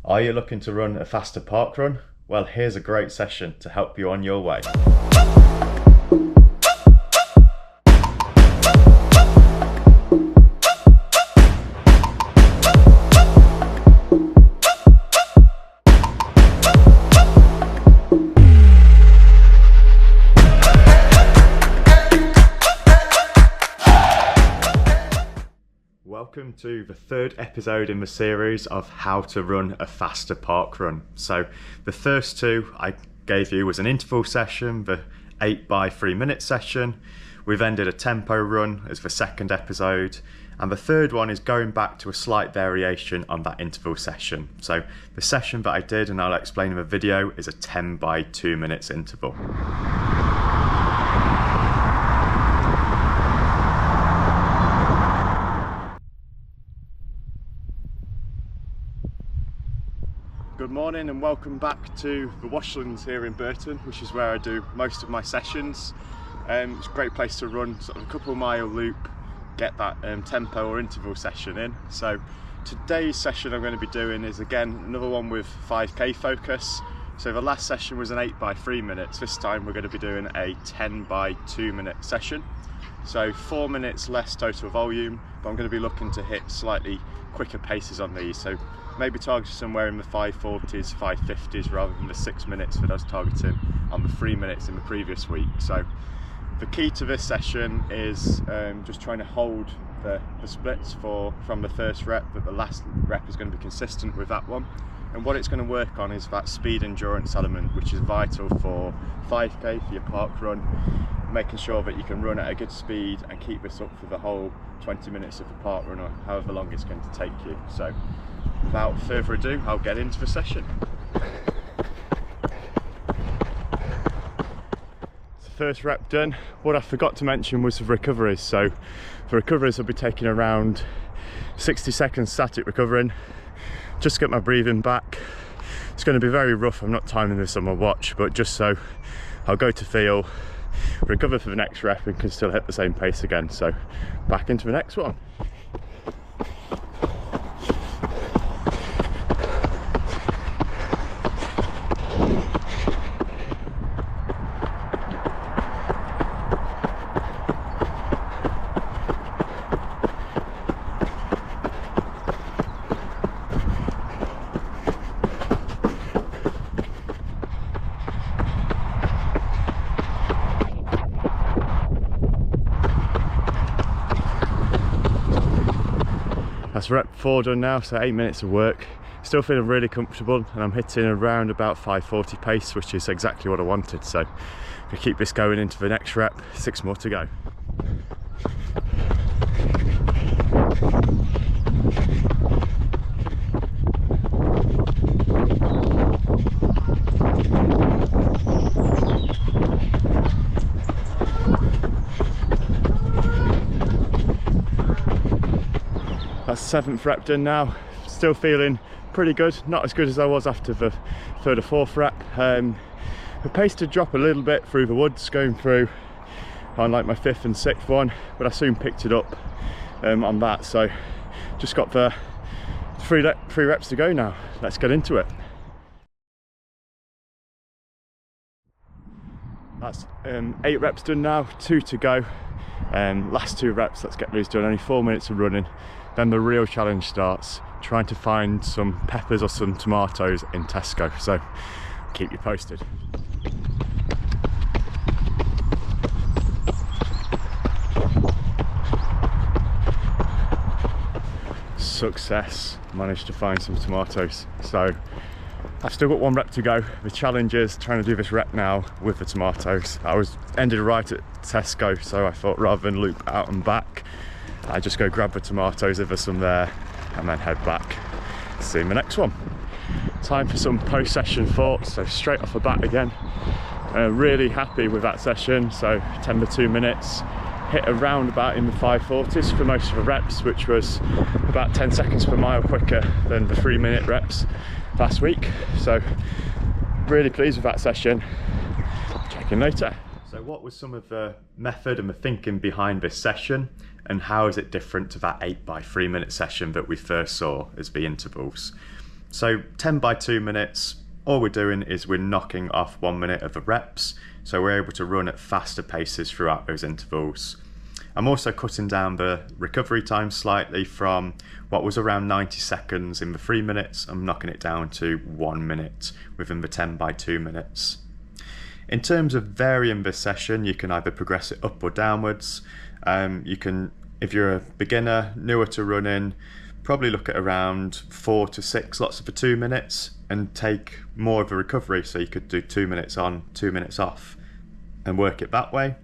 Are you looking to run a faster park run? Well, here's a great session to help you on your way. Welcome to the third episode in the series of how to run a faster park run. So the first two I gave you was an interval session, the 8x3 minute session. We've ended a tempo run as the second episode, and the third one is going back to a slight variation on that interval session. So the session that I did, and I'll explain in the video, is a 10x2 minutes interval. Good morning and welcome back to the Washlands here in Burton, which is where I do most of my sessions. It's a great place to run sort of a couple mile loop, get that tempo or interval session in. So today's session I'm going to be doing is again another one with 5k focus. So the last session was an 8x3 minutes, this time we're going to be doing a 10x2 minute session. So 4 minutes less total volume, but I'm going to be looking to hit slightly quicker paces on these. So maybe target somewhere in the 540s, 550s rather than the 6 minutes that I was targeting on the 3 minutes in the previous week. So the key to this session is just trying to hold the splits from the first rep, but the last rep is going to be consistent with that one. And what it's going to work on is that speed endurance element, which is vital for 5k, for your park run, making sure that you can run at a good speed and keep this up for the whole 20 minutes of the park run or however long it's going to take you. So without further ado, I'll get into the session. So first rep done. What I forgot to mention was the recoveries. So for recoveries I'll be taking around 60 seconds static recovering, just to get my breathing back. It's going to be very rough, I'm not timing this on my watch, but just so I'll go to feel, recover for the next rep and can still hit the same pace again. So back into the next one. That's rep 4 done now, so 8 minutes of work. Still feeling really comfortable, and I'm hitting around about 540 pace, which is exactly what I wanted. So if we keep this going into the next rep, 6 more to go. That's 7th rep done now. Still feeling pretty good, not as good as I was after the 3rd or 4th rep. The pace did drop a little bit through the woods going through on like my 5th and 6th one, but I soon picked it up on that. So just got the three reps to go now. Let's get into it. That's 8 reps done now, 2 to go. Last 2 reps, let's get these done. Only 4 minutes of running. Then the real challenge starts, trying to find some peppers or some tomatoes in Tesco. So keep you posted. Success, managed to find some tomatoes. So I've still got 1 rep to go. The challenge is trying to do this rep now with the tomatoes. I ended right at Tesco, so I thought rather than loop out and back, I just go grab the tomatoes if there's some there and then head back. See you in the next one. Time for some post-session thoughts. So straight off the bat again, really happy with that session. So 10x2 minutes, hit around about in the 540s for most of the reps, which was about 10 seconds per mile quicker than the 3-minute reps last week. So really pleased with that session. Check in later. So what was some of the method and the thinking behind this session, and how is it different to that 8x3 minute session that we first saw as the intervals? So 10 by 2 minutes, all we're doing is we're knocking off 1 minute of the reps, so we're able to run at faster paces throughout those intervals. I'm also cutting down the recovery time slightly from what was around 90 seconds in the 3 minutes. I'm knocking it down to 1 minute within the 10 by 2 minutes. In terms of varying this session, you can either progress it up or downwards. You can, if you're a beginner, newer to running, probably look at around 4 to 6 lots of the 2 minutes and take more of a recovery. So you could do 2 minutes on, 2 minutes off and work it that way.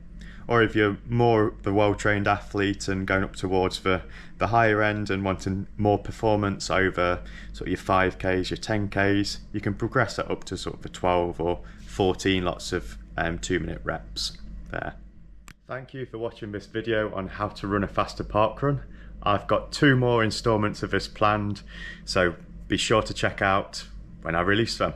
Or if you're more the well-trained athlete and going up towards the higher end and wanting more performance over sort of your 5Ks, your 10Ks, you can progress that up to sort of the 12 or 14 lots of 2 minute reps there. Thank you for watching this video on how to run a faster parkrun. I've got 2 more installments of this planned, so be sure to check out when I release them.